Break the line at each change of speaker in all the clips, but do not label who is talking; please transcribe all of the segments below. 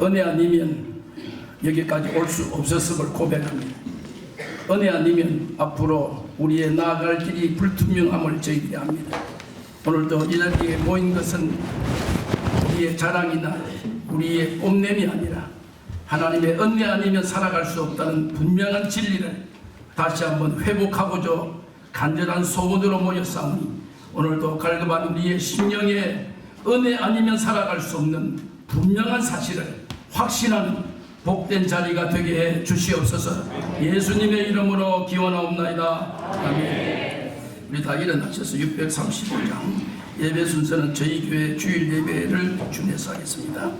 은혜 아니면 여기까지 올 수 없었음을 고백합니다. 은혜 아니면 앞으로 우리의 나아갈 길이 불투명함을 저희들이 압니다. 오늘도 이 자리에 모인 것은 우리의 자랑이나 우리의 뽐냄이 아니라 하나님의 은혜 아니면 살아갈 수 없다는 분명한 진리를 다시 한번 회복하고자 간절한 소원으로 모였사오니 오늘도 갈급한 우리의 심령에 은혜 아니면 살아갈 수 없는 분명한 사실을 확신하는 복된 자리가 되게 해 주시옵소서. 예수님의 이름으로 기원하옵나이다. 아멘. 우리 다 일어나셔서 635장 예배 순서는 저희 교회 주일 예배를 준비해서 하겠습니다.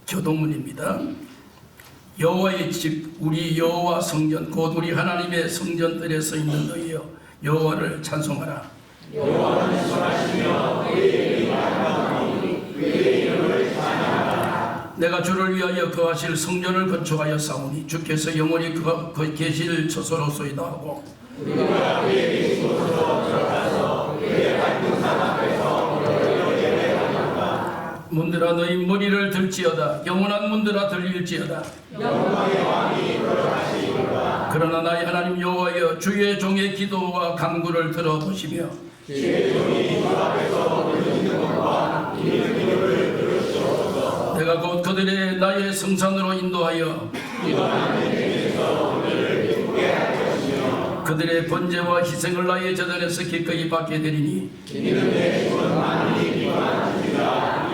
교도문입니다. 여호와의 집 우리 여호와 성전 곧 우리 하나님의 성전들에 서 있는 너희여 여호와를 찬송하라.
여호와는 선하시며 그의 이름이 아름다우니 그의 이름을 찬양하라.
내가 주를 위하여 거하실 성전을 건축하여 싸우니 주께서 영원히 그 계실 처소로소이다 하고
우리가 그의 계신 곳으로 들어가서 그의 밝은 산 앞에서
문들아 너희 머리를 들지어다. 영원한 문들아 들릴지어다.
영광의 왕이 들어가시리로다.
그러나 나의 하나님 여호와여 주의 종의 기도와 간구를 들어보시며
주의 종이 주 앞에서 드리는 것과 드리는 기도를 들으시옵소서.
내가 곧 그들의 나의 성산으로 인도하여
기도하는 중에서 그들을 기쁘게 할 것이며
그들의 번제와 희생을 나의 저전에서 기꺼이 받게 되리니
이는 내 죽은 만민이 기뻐하시리라.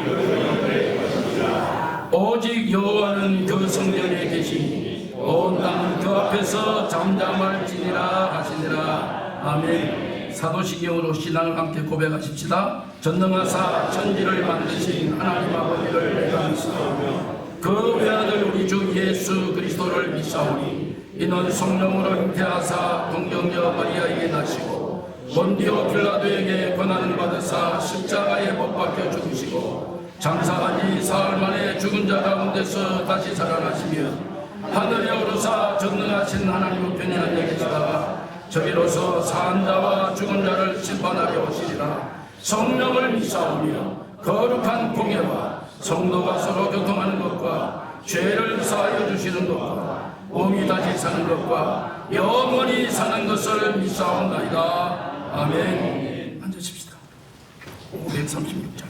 오직 여호와는 그 성전에 계시니 온 땅은 그 앞에서 잠잠할지니라 하시니라. 아멘. 사도신경으로 신앙을 함께 고백하십시다. 전능하사 천지를 만드신 하나님 아버지를 내가 믿사오며 그 외아들 우리 주 예수 그리스도를 믿사오니 이는 성령으로 잉태하사 동정녀 마리아에게 나시고 본디오 빌라도에게 권한을 받으사 십자가에 못 박혀 죽으시고 장사한 지 사흘 만에 죽은 자 가운데서 다시 살아나시며 하늘에 오르사 전능하신 하나님 우편에 앉아 계시다가 저기로서 사한 자와 죽은 자를 심판하려 오시리라. 성령을 믿사오며 거룩한 공예와 성도가 서로 교통하는 것과 죄를 사하여 주시는 것과 몸이 다시 사는 것과 영원히 사는 것을 믿사옵나이다. 아멘. 앉으십시다. 536장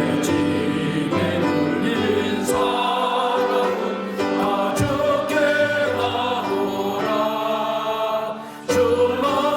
죄짐에 눌린 사람은 다 죽게 나오라. 주만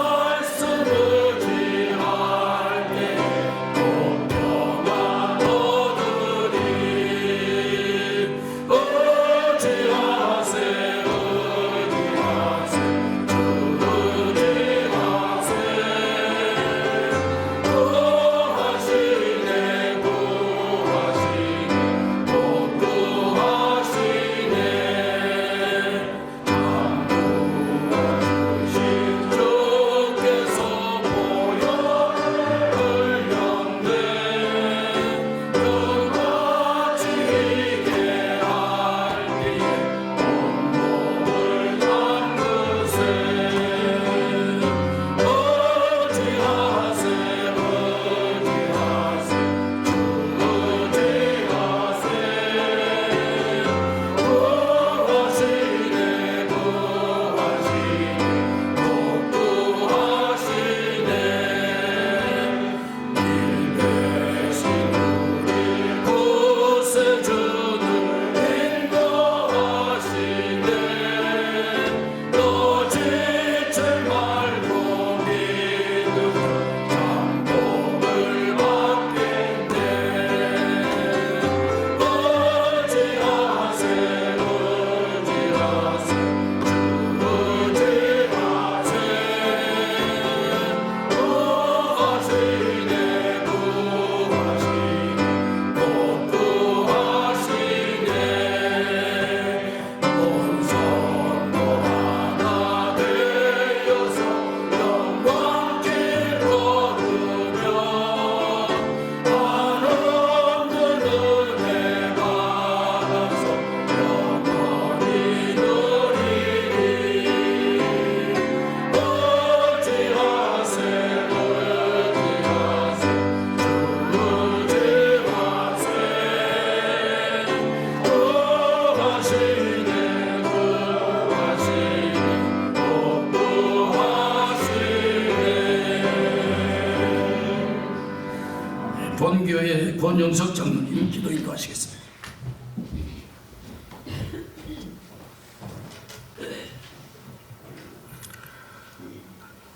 손영석 장로님 기도 인도하시겠습니다.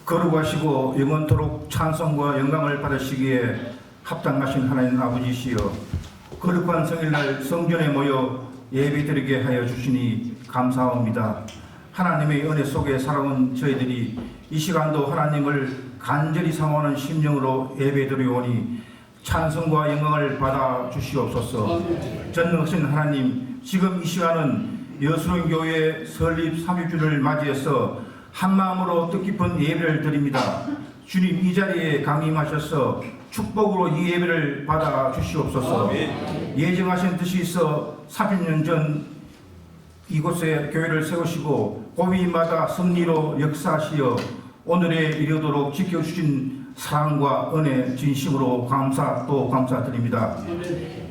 거룩하시고 영원토록 찬송과 영광을 받으시기에 합당하신 하나님 아버지시여, 거룩한 성일날 성전에 모여 예배드리게 하여 주시니 감사합니다. 하나님의 은혜 속에 살아온 저희들이 이 시간도 하나님을 간절히 사모하는 심령으로 예배드리오니 찬송과 영광을 받아 주시옵소서. 전능하신 하나님, 지금 이 시간은 여수론 교회 설립 30주를 맞이해서 한마음으로 뜻깊은 예배를 드립니다. 주님, 이 자리에 강림하셔서 축복으로 이 예배를 받아 주시옵소서. 예정하신 뜻이 있어 30년 전 이곳에 교회를 세우시고 고비마다 승리로 역사하시어 오늘에 이르도록 지켜주신 사랑과 은혜 진심으로 감사드립니다.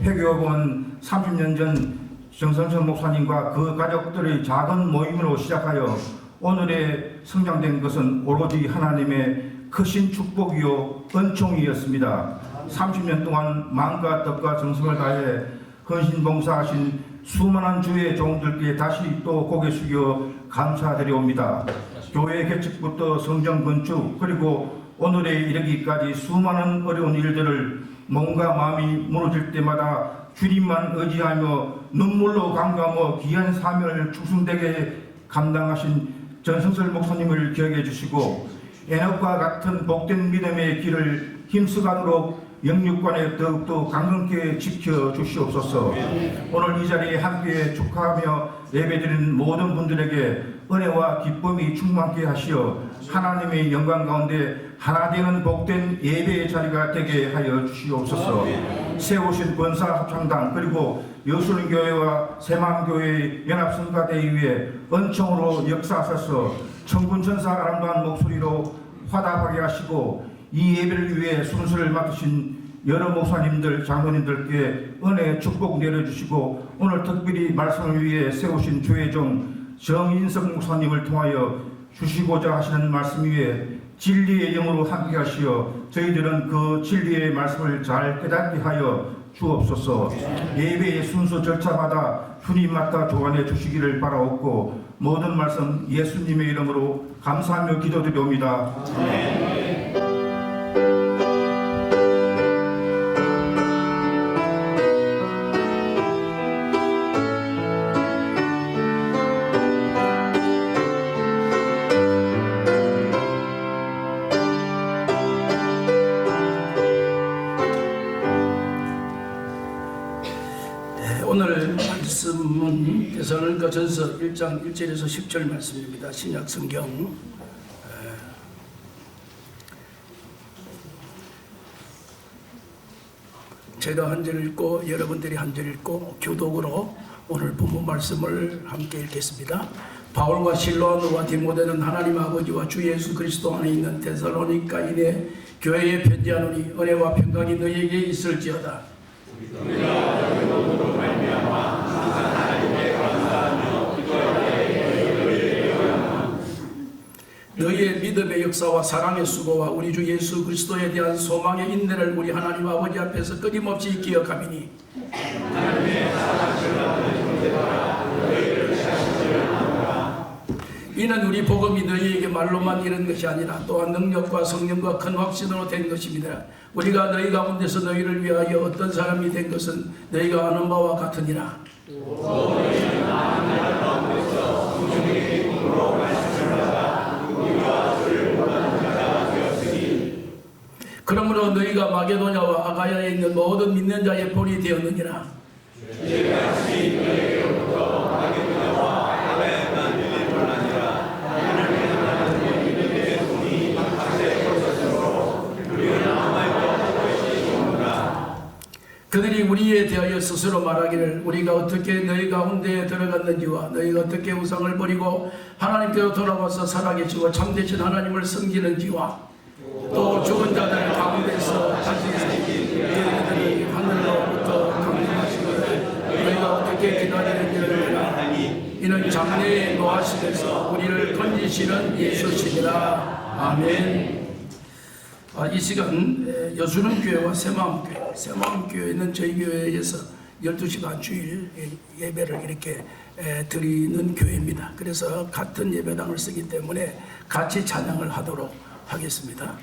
회교학원 30년 전 정선천 목사님과 그 가족들의 작은 모임으로 시작하여 오늘에 성장된 것은 오로지 하나님의 크신 축복이요 은총이었습니다. 30년 동안 마음과 뜻과 정성을 다해 헌신봉사하신 수많은 주의 종들께 다시 또 고개 숙여 감사드려옵니다. 교회 개척부터 성전 건축 그리고 오늘에 이르기까지 수많은 어려운 일들을 몸과 마음이 무너질 때마다 주님만 의지하며 눈물로 강구하며 귀한 사명을 충성되게 감당하신 전성설 목사님을 기억해 주시고 에녹과 같은 복된 믿음의 길을 힘쓰도록 영육관에 더욱더 강건케 지켜 주시옵소서. 오늘 이 자리에 함께 축하하며 예배드리는 모든 분들에게 은혜와 기쁨이 충만케 하시어 하나님의 영광 가운데 하나 되는 복된 예배의 자리가 되게 하여 주시옵소서. 세우신 권사 합창단 그리고 여수론교회와 새마음교회의 연합성가대의회 은총으로 역사하셔서 천군천사 아름다운 목소리로 화답하게 하시고 이 예배를 위해 순서를 맡으신 여러 목사님들, 장로님들께 은혜 축복 내려주시고 오늘 특별히 말씀을 위해 세우신 주의종 정인석 목사님을 통하여 주시고자 하시는 말씀 위에 진리의 영으로 함께 하시어 저희들은 그 진리의 말씀을 잘 깨닫게 하여 주옵소서. 예배의 순서 절차마다 주님 맡아 조안해 주시기를 바라옵고 모든 말씀 예수님의 이름으로 감사하며 기도드리옵니다. 아멘.
오늘 말씀은 데살로니가전서 1장 1절에서 10절 말씀입니다. 신약 성경. 제가 한 절 읽고 여러분들이 한 절 읽고 교독으로 오늘 본문 말씀을 함께 읽겠습니다. 바울과 실로아노와 디모데는 하나님 아버지와 주 예수 그리스도 안에 있는 데살로니가인의 교회에 편지하노니 은혜와 평강이 너희에게 있을지어다. 너희의 믿음의 역사와 사랑의 수고와 우리 주 예수 그리스도에 대한 소망의 인내를 우리 하나님 아버지 앞에서 끊임없이 기억하미니 이는 우리 복음이 너희에게 말로만 이른 것이 아니라 또한 능력과 성령과 큰 확신으로 된 것입니다. 우리가 너희 가운데서 너희를 위하여 어떤 사람이 된 것은 너희가 아는 바와 같으니라. 그러므로 너희가 마게도냐와 아가야에 있는 모든 믿는 자의 본이 되었느니라. 그들이 우리에 대하여 스스로 말하기를 우리가 어떻게 너희 가운데에 들어갔는지와 너희가 어떻게 우상을 버리고 하나님께로 돌아와서 살아계시고 참되신 하나님을 섬기는지와 또 죽은 자들 가운데서 다시 생긴 너희들이 하늘로부터 강림하시거든 너희가 어떻게 기다리는지를 하니 이는 장래에 노하시면서 우리를 건지시는 예수시니라. 아멘. 이 시간 여수는교회와 새마음교회는 저희 교회에서 12시간 주일 예배를 이렇게 드리는 교회입니다. 그래서 같은 예배당을 쓰기 때문에 같이 찬양을 하도록 하겠습니다.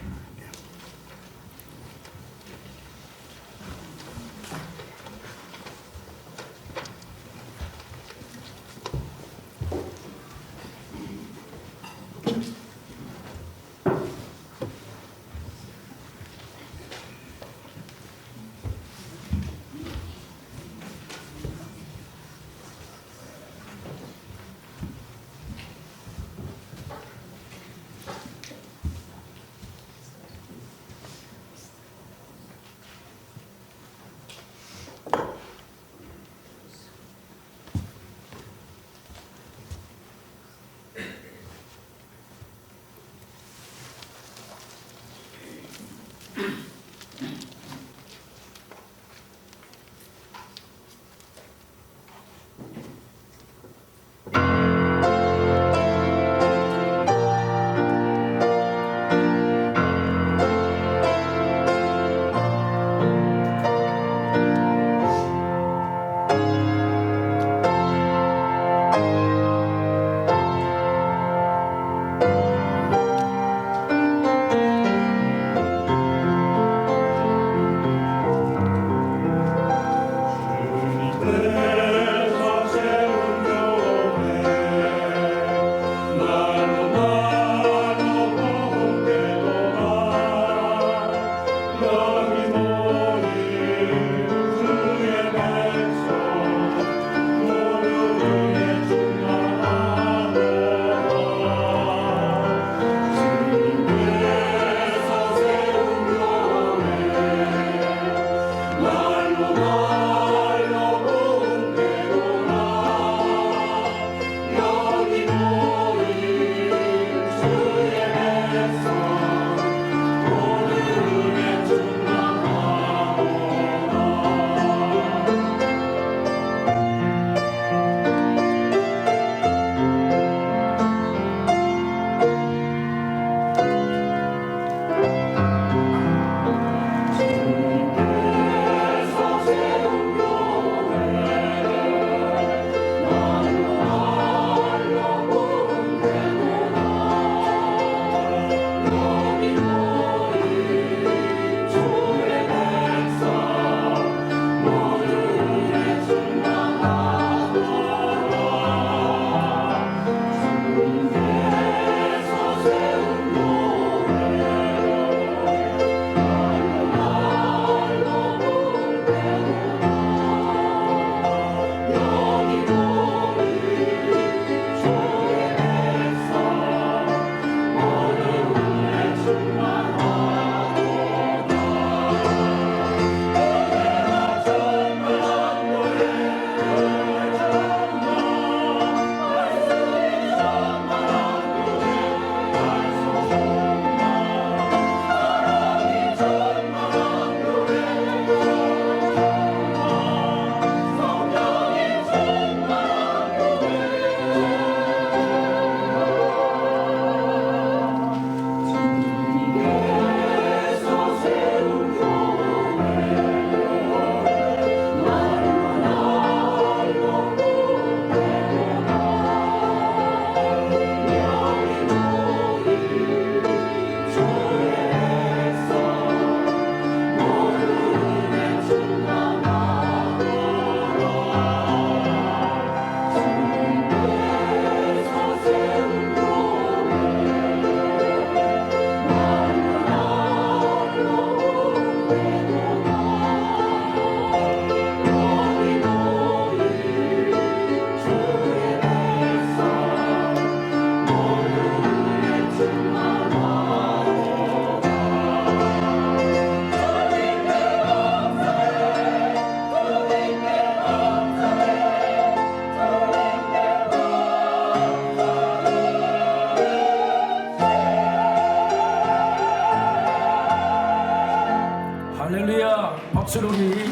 박수로니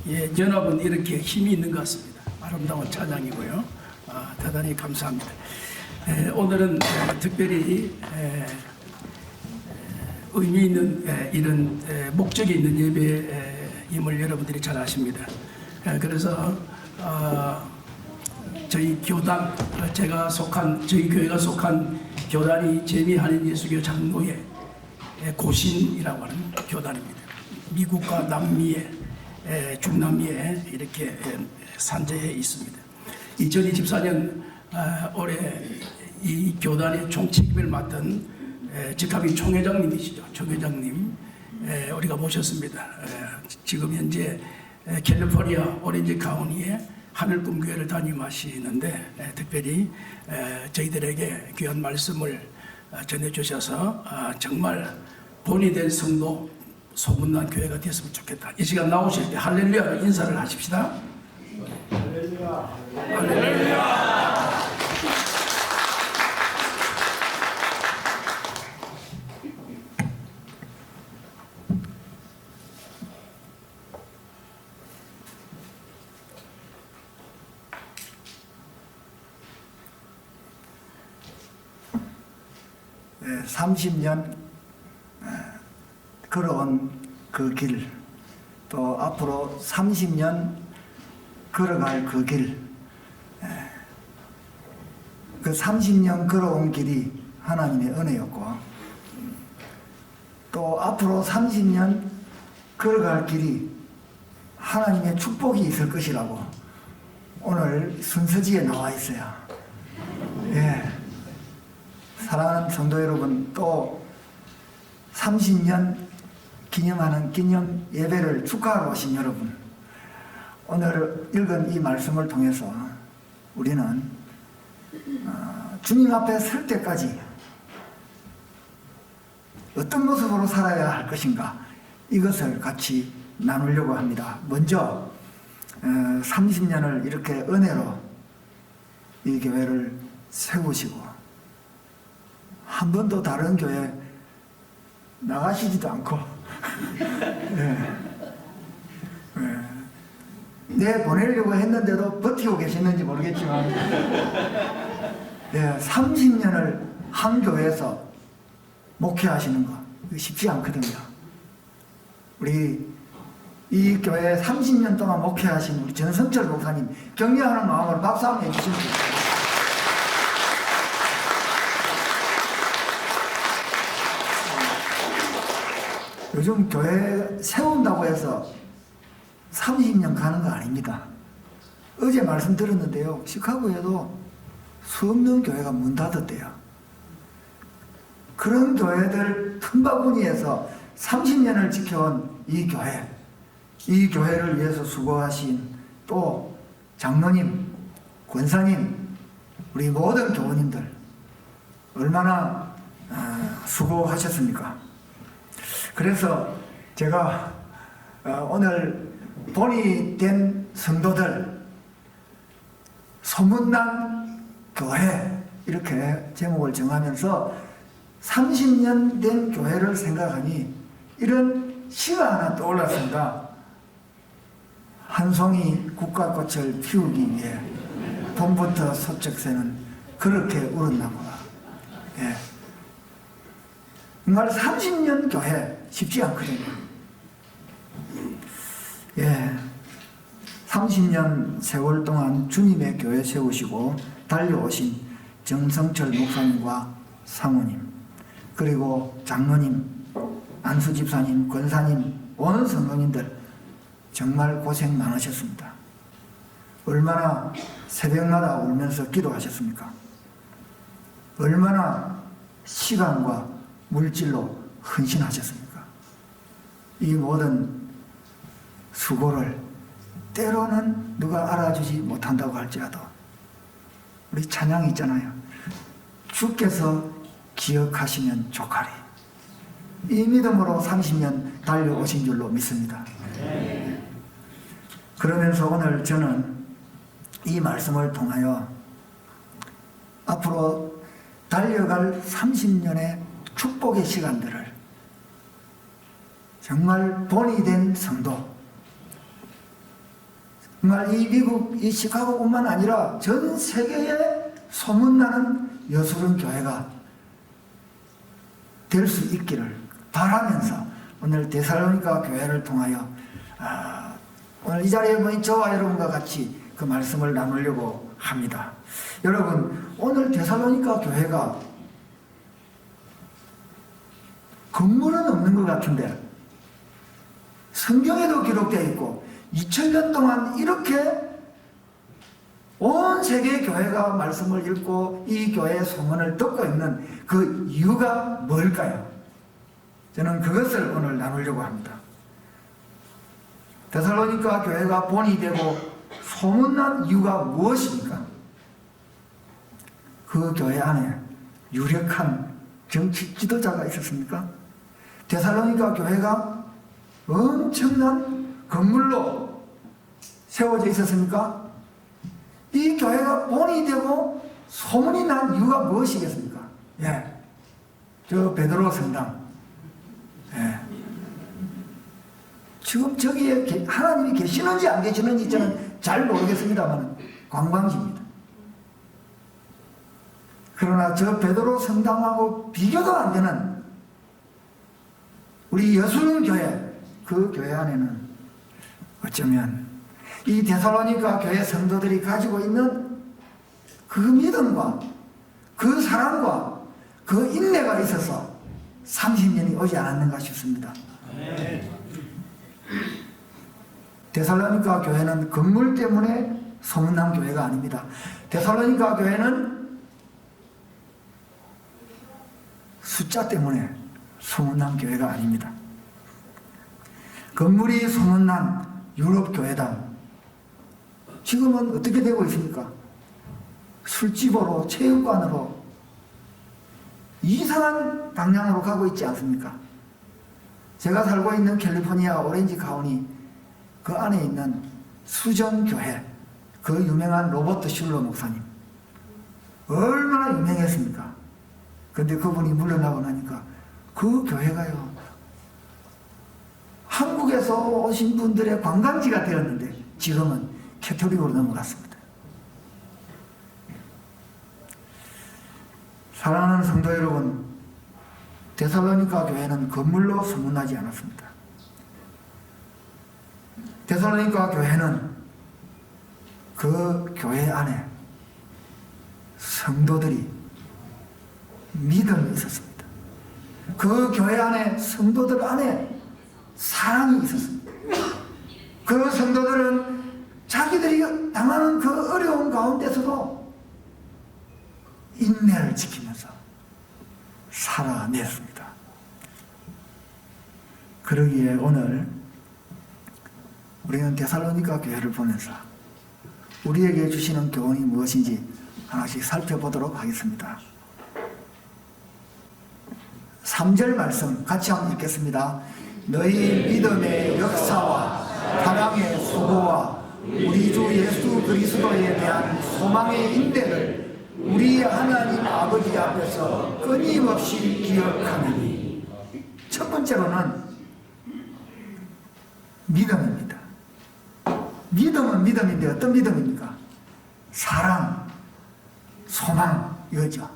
예, 연합은 이렇게 힘이 있는 것 같습니다. 아름다운 찬양이고요. 대단히 감사합니다. 오늘은 특별히 의미 있는 이런 목적이 있는 예배임을 여러분들이 잘 아십니다. 그래서 저희 교단, 저희 교회가 속한 교단이 재미하는 장로회 고신이라고 하는 교단입니다. 미국과 남미에 중남미에 이렇게 산재해 있습니다. 2024년 올해 이 교단의 총책임을 맡은 직함이 총회장님이시죠. 총회장님 우리가 모셨습니다. 지금 현재 캘리포니아 오렌지 카운티에 하늘꿈교회를 담임하시는데 특별히 저희들에게 귀한 말씀을 전해주셔서 정말 본이 된 성도 소문난 교회가 됐으면 좋겠다. 이 시간 나오실 때 할렐루야로 인사를 하십시다. 할렐루야. 할렐루야.
네, 30년 걸어온 그 길, 또 앞으로 30년 걸어갈 그 길, 그 30년 걸어온 길이 하나님의 은혜였고, 또 앞으로 30년 걸어갈 길이 하나님의 축복이 있을 것이라고 오늘 순서지에 나와 있어요. 예. 사랑하는 성도 여러분, 또 30년 기념하는 기념 예배를 축하하러 오신 여러분, 오늘 읽은 이 말씀을 통해서 우리는 주님 앞에 설 때까지 어떤 모습으로 살아야 할 것인가, 이것을 같이 나누려고 합니다. 먼저 30년을 이렇게 은혜로 이 교회를 세우시고 한 번도 다른 교회 나가시지도 않고 보내려고 했는데도 버티고 계셨는지 모르겠지만 30년을 한 교회에서 목회하시는 거 쉽지 않거든요. 우리 이 교회에 30년 동안 목회하신 우리 전성철 목사님 격려하는 마음으로 박수 한번 해주시면 됩니다. 요즘 교회 세운다고 해서 30년 가는 거 아닙니다. 어제 말씀 들었는데요, 시카고에도 수없는 교회가 문 닫았대요. 그런 교회들 틈바구니에서 30년을 지켜온 이 교회를 위해서 수고하신 또 장로님, 권사님, 우리 모든 교우님들 얼마나 수고하셨습니까? 그래서 제가 오늘 본이 된 성도들 소문난 교회 이렇게 제목을 정하면서 30년 된 교회를 생각하니 이런 시가 하나 떠올랐습니다. 한 송이 국화꽃을 피우기 위해 봄부터 소쩍새는 그렇게 울었나보다. 예. 정말 30년 교회 쉽지 않거든요. 예. 30년 세월 동안 주님의 교회 세우시고 달려오신 정성철 목사님과 사모님, 그리고 장로님, 안수 집사님, 권사님, 온 성도님들 정말 고생 많으셨습니다. 얼마나 새벽마다 울면서 기도하셨습니까? 얼마나 시간과 물질로 헌신하셨습니까? 이 모든 수고를 때로는 누가 알아주지 못한다고 할지라도 우리 찬양이 있잖아요. 주께서 기억하시면 좋가리. 이 믿음으로 30년 달려오신 줄로 믿습니다. 그러면서 오늘 저는 이 말씀을 통하여 앞으로 달려갈 30년의 축복의 시간들을 정말 본이 된 성도, 정말 이 미국, 이 시카고뿐만 아니라 전 세계에 소문나는 여수론 교회가 될 수 있기를 바라면서 오늘 데살로니가 교회를 통하여 오늘 이 자리에 모인 저와 여러분과 같이 그 말씀을 나누려고 합니다. 여러분, 오늘 데살로니가 교회가 건물은 없는 것 같은데 성경에도 기록되어 있고 2000년 동안 이렇게 온 세계 교회가 말씀을 읽고 이 교회의 소문을 듣고 있는 그 이유가 뭘까요? 저는 그것을 오늘 나누려고 합니다. 데살로니가 교회가 본이 되고 소문난 이유가 무엇입니까? 그 교회 안에 유력한 정치 지도자가 있었습니까? 데살로니가 교회가 엄청난 건물로 세워져 있었습니까? 이 교회가 본이 되고 소문이 난 이유가 무엇이겠습니까? 예, 저 베드로 성당. 예. 지금 저기에 하나님이 계시는지 안 계시는지 저는 잘 모르겠습니다만 관광지입니다. 그러나 저 베드로 성당하고 비교도 안 되는 우리 여수는 교회, 그 교회 안에는 어쩌면 이 데살로니가 교회 성도들이 가지고 있는 그 믿음과 그 사랑과 그 인내가 있어서 30년이 오지 않았는가 싶습니다. 데살로니가 교회는 건물 때문에 소문난 교회가 아닙니다. 데살로니가 교회는 숫자 때문에 소문난 교회가 아닙니다. 건물이 소문난 유럽 교회당 지금은 어떻게 되고 있습니까? 술집으로 체육관으로 이상한 방향으로 가고 있지 않습니까? 제가 살고 있는 캘리포니아 오렌지 카운티 그 안에 있는 수정교회, 그 유명한 로버트 슐러 목사님 얼마나 유명했습니까? 근데 그분이 물러나고 나니까 그 교회가요 한국에서 오신 분들의 관광지가 되었는데 지금은 캐톨릭으로 넘어갔습니다. 사랑하는 성도 여러분, 데살로니가 교회는 건물로 소문나지 않았습니다. 데살로니가 교회는 그 교회 안에 성도들이 믿음이 있었습니다. 그 교회 안에 성도들 안에 사랑이 있었습니다. 그 성도들은 자기들이 당하는 그 어려운 가운데서도 인내를 지키면서 살아냈습니다. 그러기에 오늘 우리는 데살로니가 교회를 보면서 우리에게 주시는 교훈이 무엇인지 하나씩 살펴보도록 하겠습니다. 3절 말씀 같이 한번 읽겠습니다. 너희 믿음의 역사와 사랑의 수고와 우리 주 예수 그리스도에 대한 소망의 인내를 우리 하나님 아버지 앞에서 끊임없이 기억하느니. 첫 번째로는 믿음입니다. 믿음은 믿음인데 어떤 믿음입니까? 사랑, 소망, 이거죠.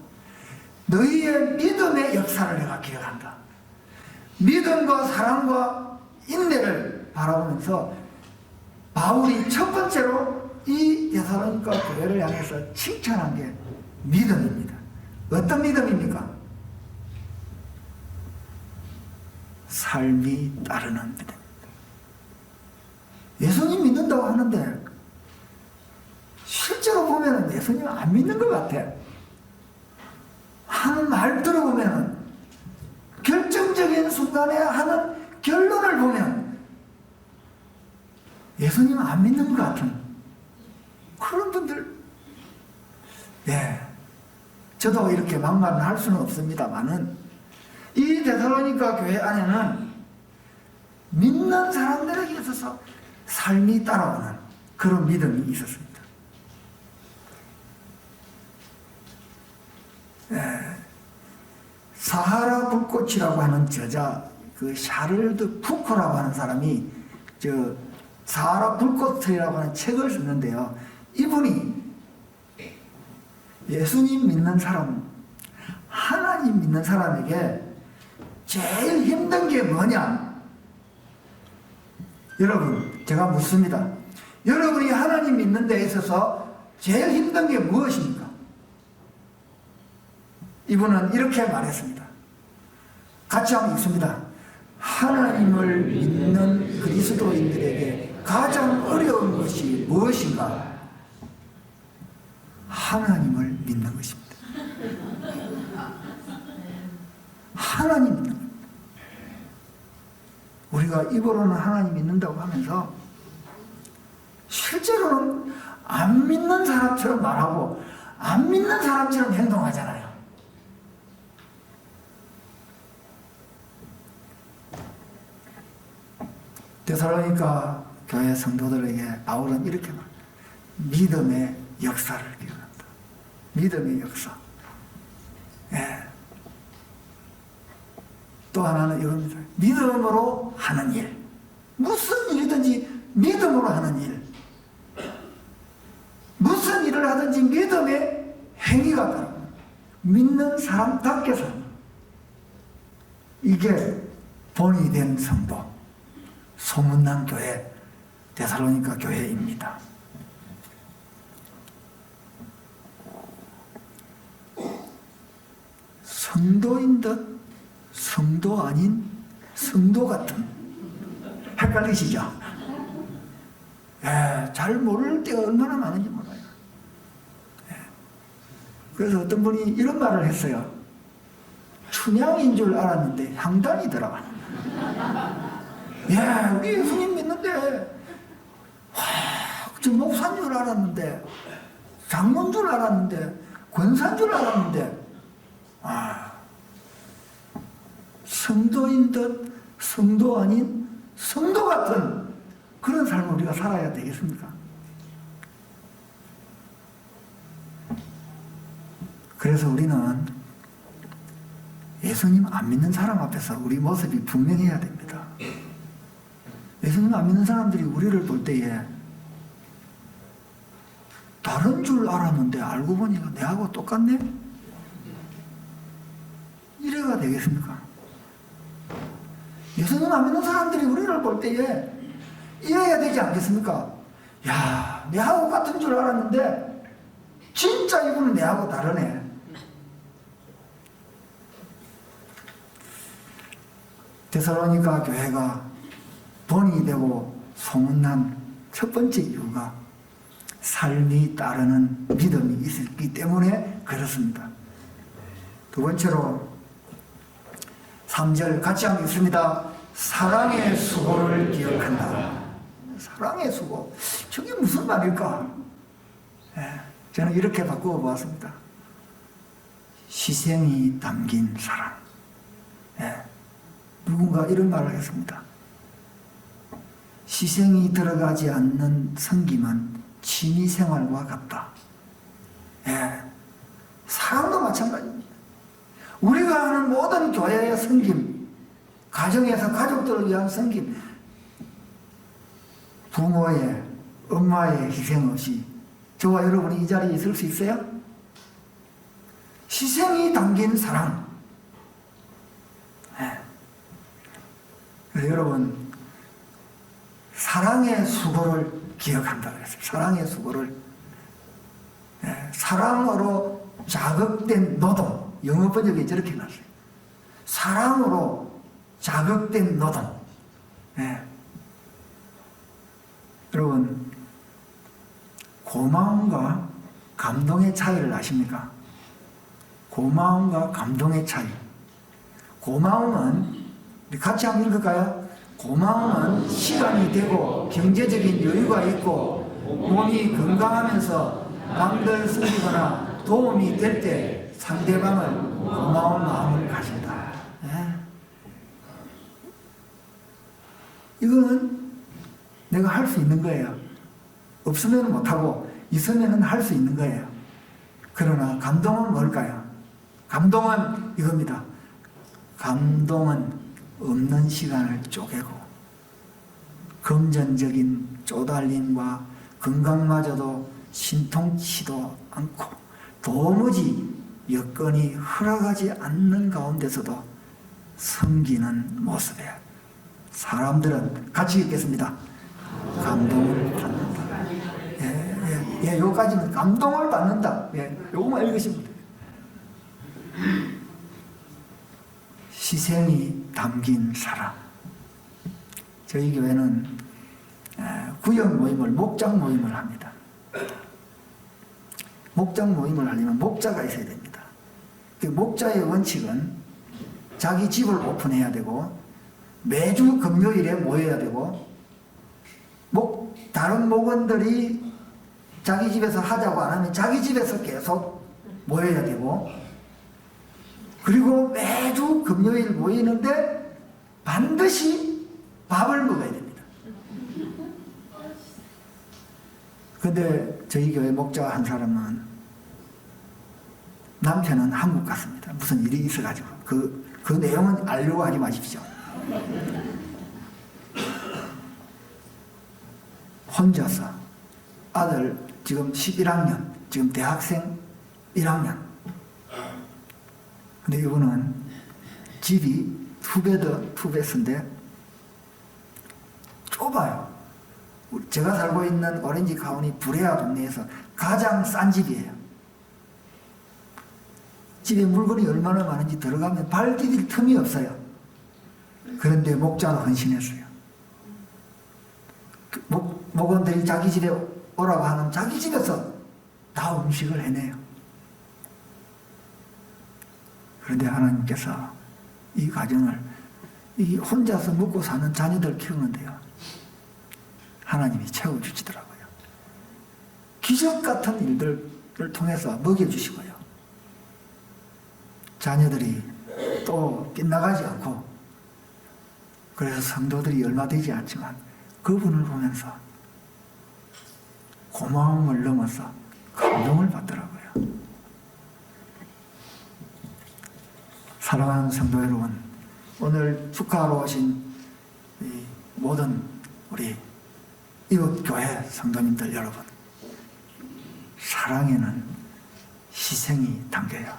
너희의 믿음의 역사를 내가 기억한다. 믿음과 사랑과 인내를 바라보면서 바울이 첫 번째로 이 데살로니가 교회를 향해서 칭찬한 게 믿음입니다. 어떤 믿음입니까? 삶이 따르는 믿음입니다. 예수님 믿는다고 하는데 실제로 보면 예수님 안 믿는 것 같아. 하는 말 들어보면 결정적인 순간에 하는 결론을 보면 예수님 안 믿는 것 같은 그런 분들, 네, 저도 이렇게 막말을 할 수는 없습니다만은 이 데살로니가 교회 안에는 믿는 사람들에게 있어서 삶이 따라오는 그런 믿음이 있었습니다. 네, 사하라 불꽃이라고 하는 저자 그 샤를드 푸코라고 하는 사람이 저 사라 불꽃이라고 하는 책을 썼는데요. 이분이 예수님 믿는 사람, 하나님 믿는 사람에게 제일 힘든 게 뭐냐? 여러분, 제가 묻습니다. 여러분이 하나님 믿는 데 있어서 제일 힘든 게 무엇입니까? 이분은 이렇게 말했습니다. 같이 한번 읽습니다. 하나님을 믿는 그리스도인들에게 가장 어려운 것이 무엇인가? 하나님을 믿는 것입니다. 하나님 믿는 겁니다. 우리가 입으로는 하나님 믿는다고 하면서 실제로는 안 믿는 사람처럼 말하고 안 믿는 사람처럼 행동하잖아요. 데살로니가 교회 성도들에게 바울은 이렇게 말합니다. 믿음의 역사를 기억한다. 믿음의 역사. 예. 또 하나는 이겁니다. 믿음으로 하는 일. 무슨 일이든지 믿음으로 하는 일. 무슨 일을 하든지 믿음의 행위가 따릅니다. 믿는 사람답게 사는. 이게 본이 된 성도. 소문난 교회, 데살로니가 교회입니다. 성도인 듯 성도 아닌 성도 같은. 헷갈리시죠? 예, 잘 모를 때가 얼마나 많은지 몰라요. 예. 그래서 어떤 분이 이런 말을 했어요. 춘향인 줄 알았는데 향단이더라. 예, 우리 예수님 믿는데, 저 목사인 줄 알았는데, 장로인 줄 알았는데, 권사인 줄 알았는데, 성도인 듯 성도 아닌 성도 같은 그런 삶을 우리가 살아야 되겠습니까? 그래서 우리는 예수님 안 믿는 사람 앞에서 우리 모습이 분명해야 됩니다. 예수님 안 믿는 사람들이 우리를 볼 때에 다른 줄 알았는데 알고 보니까 내하고 똑같네? 이래가 되겠습니까? 예수님 안 믿는 사람들이 우리를 볼 때에 이래야 되지 않겠습니까? 야, 내하고 같은 줄 알았는데 진짜 이분은 내하고 다르네. 데살로니가 교회가 본이 되고 소문난 첫 번째 이유가 삶이 따르는 믿음이 있었기 때문에 그렇습니다. 두 번째로 3절 같이 한번 읽습니다. 사랑의 수고를 기억한다. 사랑의 수고. 저게 무슨 말일까? 예, 저는 이렇게 바꾸어 보았습니다. 희생이 담긴 사랑. 예, 누군가 이런 말을 했습니다. 희생이 들어가지 않는 섬김은 취미생활과 같다. 예, 사랑도 마찬가지입니다. 우리가 하는 모든 교회의 섬김, 가정에서 가족들을 위한 섬김, 부모의, 엄마의 희생 없이 저와 여러분이 이 자리에 있을 수 있어요? 희생이 담긴 사랑. 예. 그래서 여러분, 사랑의 수고를 기억한다 그랬어요. 사랑의 수고를. 예. 사랑으로 자극된 노동. 영어 번역에 저렇게 해놨어요. 사랑으로 자극된 노동. 예. 여러분, 고마움과 감동의 차이를 아십니까? 고마움과 감동의 차이. 고마움은, 우리 같이 한번 읽을까요? 고마움은 시간이 되고 경제적인 여유가 있고 몸이 건강하면서 남들 섬기거나 도움이 될 때 상대방을 고마운 마음을 가진다. 예? 이거는 내가 할 수 있는 거예요. 없으면 못하고 있으면 할 수 있는 거예요. 그러나 감동은 뭘까요? 감동은 이겁니다. 감동은 없는 시간을 쪼개고 금전적인 쪼달림과 건강마저도 신통치도 않고 도무지 여건이 허락하지 않는 가운데서도 섬기는 모습에 사람들은 같이 읽겠습니다. 감동을 받는다. 요까지는 감동을 받는다. 요거만 읽으시면 돼요. 희생이 담긴 사람. 저희 교회는 구역 모임을, 목장 모임을 합니다. 목장 모임을 하려면 목자가 있어야 됩니다. 그 목자의 원칙은 자기 집을 오픈해야 되고 매주 금요일에 모여야 되고 다른 목원들이 자기 집에서 하자고 안 하면 자기 집에서 계속 모여야 되고 그리고 매주 금요일 모이는데 반드시 밥을 먹어야 됩니다. 근데 저희 교회 목자 한 사람은 남편은 한국 갔습니다. 무슨 일이 있어가지고 그 내용은 알려고 하지 마십시오. 혼자서 아들 지금 11학년 지금 대학생 1학년 근데 이분은 집이 투베스인데 좁아요. 제가 살고 있는 오렌지 카운티 브레아 동네에서 가장 싼 집이에요. 집에 물건이 얼마나 많은지 들어가면 발 디딜 틈이 없어요. 그런데 목자가 헌신했어요. 목원들이 자기 집에 오라고 하면 자기 집에서 다 음식을 해내요. 그런데 하나님께서 이 가정을 이 혼자서 먹고 사는 자녀들 키우는데요. 하나님이 채워주시더라고요. 기적 같은 일들을 통해서 먹여주시고요. 자녀들이 또 빗나가지 않고 그래서 성도들이 얼마 되지 않지만 그분을 보면서 고마움을 넘어서 감동을 받더라고요. 사랑하는 성도 여러분, 오늘 축하하러 오신 이 모든 우리 이웃교회 성도님들 여러분, 사랑에는 희생이 담겨요.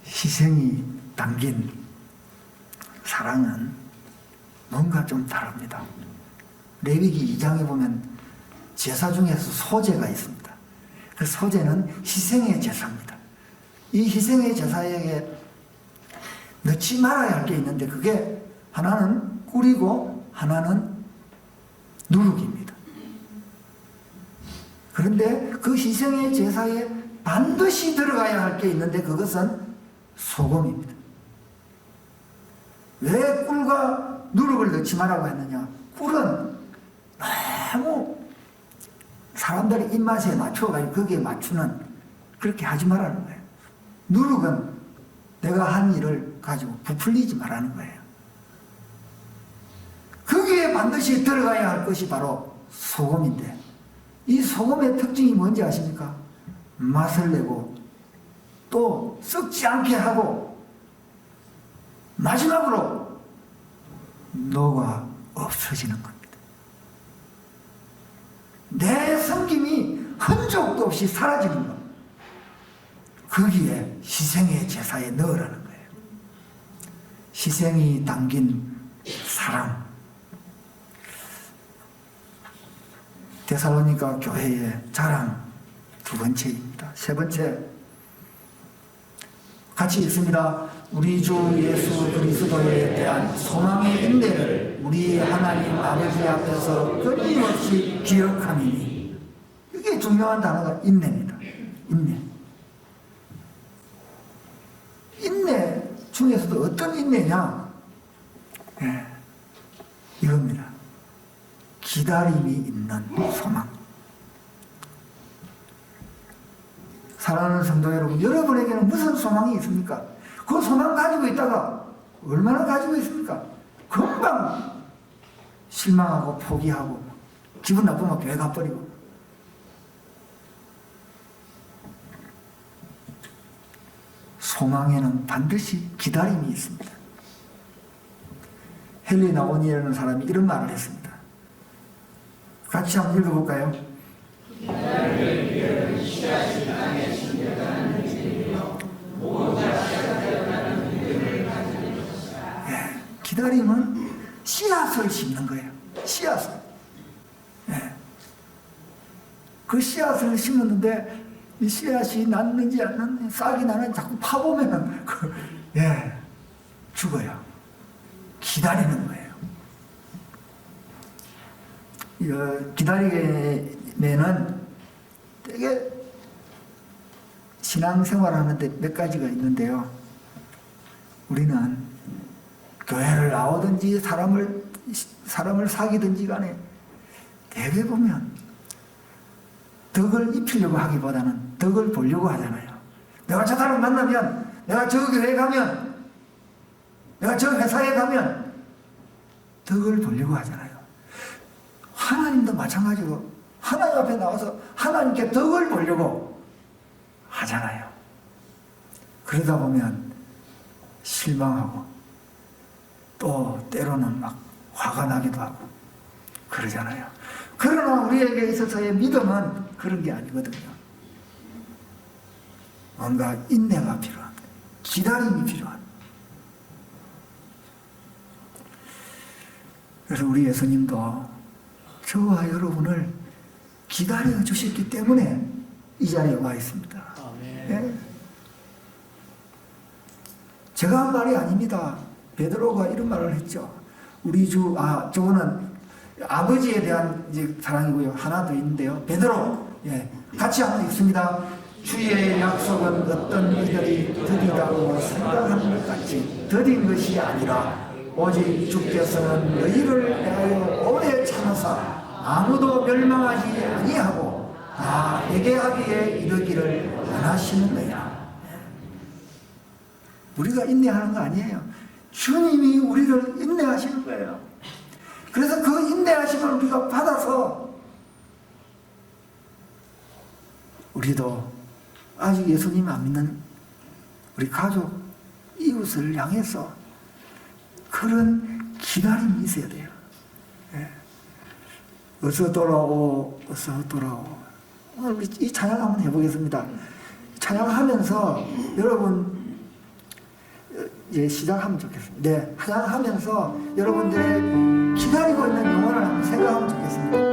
희생이 담긴 사랑은 뭔가 좀 다릅니다. 레위기 2장에 보면 제사 중에서 소제가 있습니다. 그 소제는 희생의 제사입니다. 이 희생의 제사에 넣지 말아야 할 게 있는데 그게 하나는 꿀이고 하나는 누룩입니다. 그런데 그 희생의 제사에 반드시 들어가야 할 게 있는데 그것은 소금입니다. 왜 꿀과 누룩을 넣지 말라고 했느냐? 꿀은 너무 사람들의 입맛에 맞춰가지고 거기에 맞추는 그렇게 하지 말라는 거예요. 누룩은 내가 한 일을 가지고 부풀리지 말라는 거예요. 거기에 반드시 들어가야 할 것이 바로 소금인데 이 소금의 특징이 뭔지 아십니까? 맛을 내고 또 썩지 않게 하고 마지막으로 녹아 없어지는 겁니다. 내 섬김이 흔적도 없이 사라지는 것. 거기에 희생의 제사에 넣으라는 거예요. 희생이 담긴 사랑. 데살로니가 교회의 자랑 두 번째입니다. 세 번째 같이 읽습니다. 우리 주 예수 그리스도에 대한 소망의 인내를 우리 하나님 아버지 앞에서 끊임없이 기억함이니 이게 중요한 단어가 인내입니다. 인내 중에서도 어떤 인내냐? 이겁니다. 기다림이 있는 소망. 사랑하는 성도 여러분, 여러분에게는 무슨 소망이 있습니까? 그 소망 가지고 있다가 얼마나 가지고 있습니까? 금방 실망하고 포기하고 기분 나쁘면 교회 가버리고. 소망에는 반드시 기다림이 있습니다. 헨리 나온이라는 사람이 이런 말을 했습니다. 같이 한번 읽어볼까요? 기다림은 씨앗을 심는 거예요. 씨앗을. 예. 그 씨앗을 심었는데 이 씨앗이 났는지 안 났는지 싹이 나는지 자꾸 파보면 죽어요. 기다리는 거예요. 기다리면은 되게 신앙생활 하는데 몇 가지가 있는데요. 우리는 교회를 나오든지 사람을 사귀든지 간에 대개 보면 덕을 입히려고 하기보다는 덕을 보려고 하잖아요. 내가 저 사람 만나면, 내가 저 교회에 가면, 내가 저 회사에 가면 덕을 보려고 하잖아요. 하나님도 마찬가지로 하나님 앞에 나와서 하나님께 덕을 보려고 하잖아요. 그러다 보면 실망하고 또 때로는 막 화가 나기도 하고 그러잖아요. 그러나 우리에게 있어서의 믿음은 그런 게 아니거든요. 뭔가 인내가 필요한, 기다림이 필요한. 그래서 우리 예수님도 저와 여러분을 기다려 주셨기 때문에 이 자리에 와 있습니다. 예? 제가 한 말이 아닙니다. 베드로가 이런 말을 했죠. 우리 저거는 아버지에 대한 이제 사랑이고요. 하나 더 있는데요. 베드로, 같이 한번 읽습니다. 주의 약속은 어떤 이들이 드리다고 생각하는 것 같이 드린 것이 아니라 오직 주께서는 너희를 대하여 오래 참으사 아무도 멸망하지 아니하고 다 회개하기에 이르기를 원하시는거야. 우리가 인내하는 거 아니에요. 주님이 우리를 인내하시는 거예요. 그래서 그 인내하심을 우리가 받아서 우리도 아직 예수님 안 믿는 우리 가족, 이웃을 향해서 그런 기다림이 있어야 돼요. 어서 돌아오, 어서 돌아오. 오늘 이 찬양 한번 해보겠습니다. 찬양하면서 여러분 시작하면 좋겠습니다. 네, 찬양하면서 여러분들의 기다리고 있는 영혼을 한번 생각하면 좋겠습니다.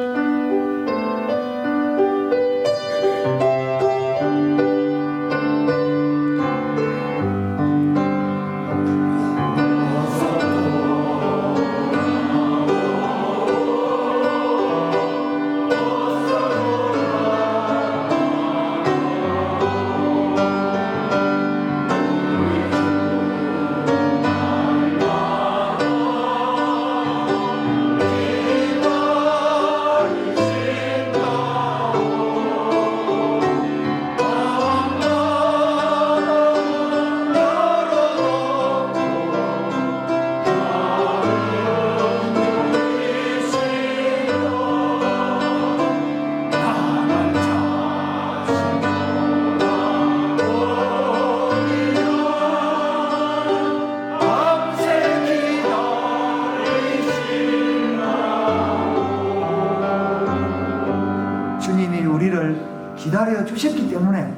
주님이 우리를 기다려 주셨기 때문에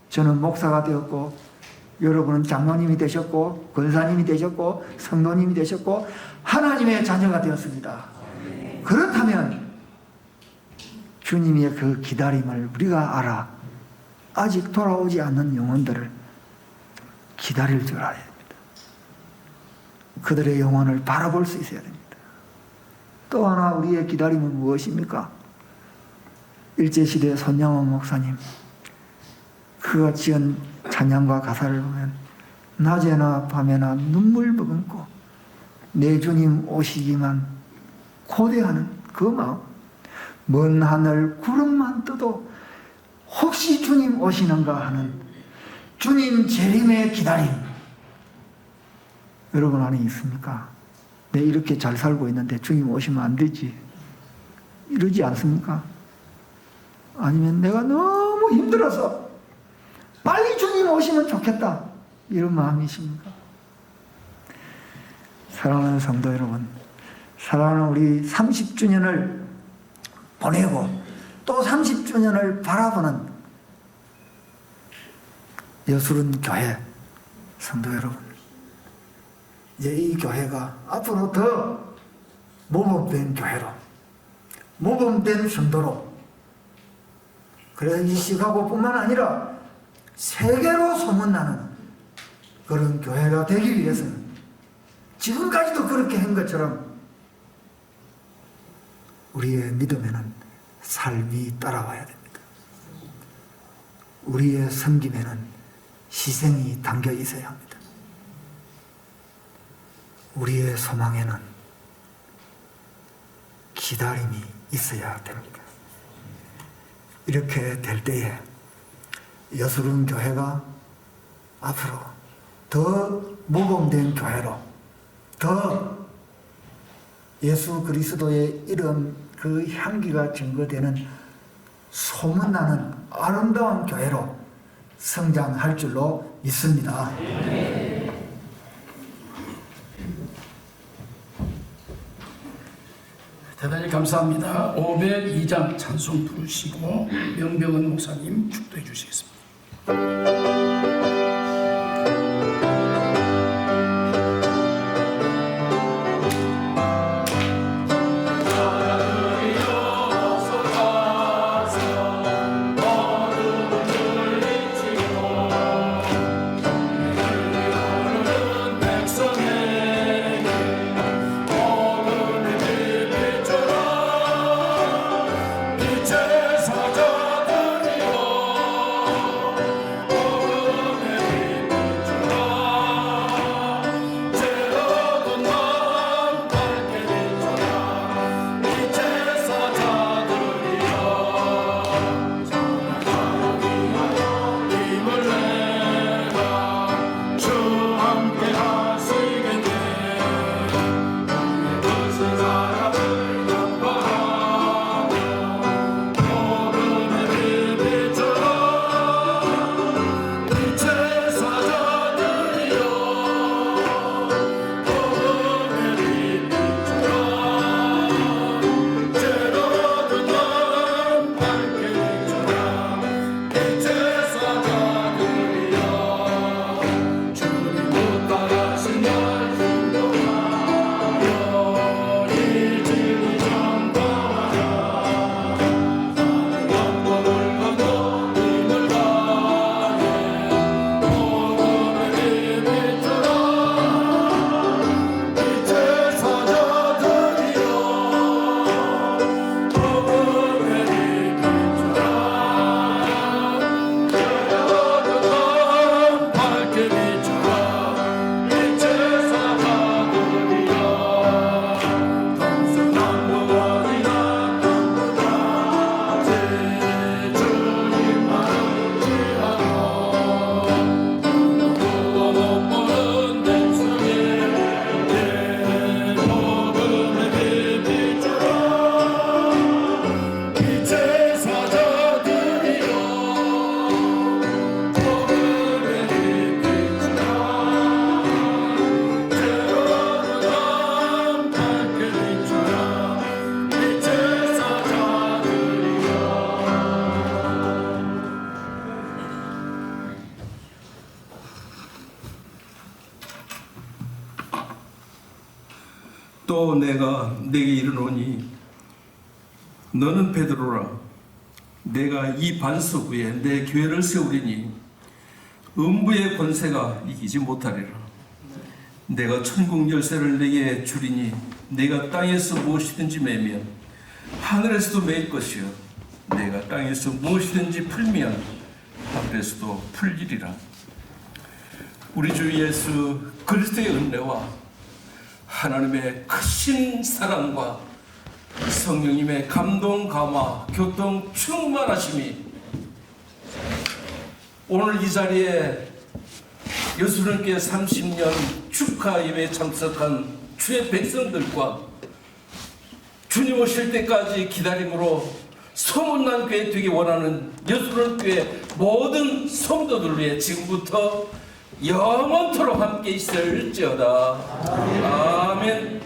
저는 목사가 되었고 여러분은 장로님이 되셨고 권사님이 되셨고 성도님이 되셨고 하나님의 자녀가 되었습니다. 그렇다면 주님의 그 기다림을 우리가 알아 아직 돌아오지 않는 영혼들을 기다릴 줄 알아야 됩니다. 그들의 영혼을 바라볼 수 있어야 됩니다. 또 하나 우리의 기다림은 무엇입니까? 일제시대 손양원 목사님 그가 지은 찬양과 가사를 보면 낮에나 밤에나 눈물 머금고 내 주님 오시기만 고대하는 그 마음, 먼 하늘 구름만 떠도 혹시 주님 오시는가 하는 주님 재림의 기다림. 여러분 안에 있습니까? 내 이렇게 잘 살고 있는데 주님 오시면 안 되지 이러지 않습니까? 아니면 내가 너무 힘들어서 빨리 주님 오시면 좋겠다, 이런 마음이십니까? 사랑하는 성도 여러분, 사랑하는 우리 30주년을 보내고 또 30주년을 바라보는 여술은 교회 성도 여러분, 이제 이 교회가 앞으로 더 모범된 교회로, 모범된 성도로, 그래서 이 시카고뿐만 아니라 세계로 소문나는 그런 교회가 되기 위해서는 지금까지도 그렇게 한 것처럼 우리의 믿음에는 삶이 따라와야 됩니다. 우리의 섬김에는 희생이 담겨 있어야 합니다. 우리의 소망에는 기다림이 있어야 됩니다. 이렇게 될 때에 여수른 교회가 앞으로 더 모범된 교회로, 더 예수 그리스도의 이름 그 향기가 증거되는 소문나는 아름다운 교회로 성장할 줄로 믿습니다.
대단히 감사합니다. 502장 찬송 부르시고 명병은 목사님 축도해 주시겠습니다.
또 내가 네게 이르노니 너는 베드로라 내가 이 반석 위에 내 교회를 세우리니 음부의 권세가 이기지 못하리라. 내가 천국 열쇠를 네게 주리니 네가 땅에서 무엇이든지 매면 하늘에서도 매일 것이요 내가 땅에서 무엇이든지 풀면 하늘에서도 풀리리라. 우리 주 예수 그리스도의 은혜와 하나님의 크신 사랑과 성령님의 감동, 감화, 교통, 충만하심이 오늘 이 자리에 여수님께 30년 축하 예배에 참석한 주의 백성들과 주님 오실 때까지 기다림으로 소문난 교회 되기 원하는 여수는 교회 모든 성도들 위해 지금부터 영원토록 함께 있을지어다. 아멘.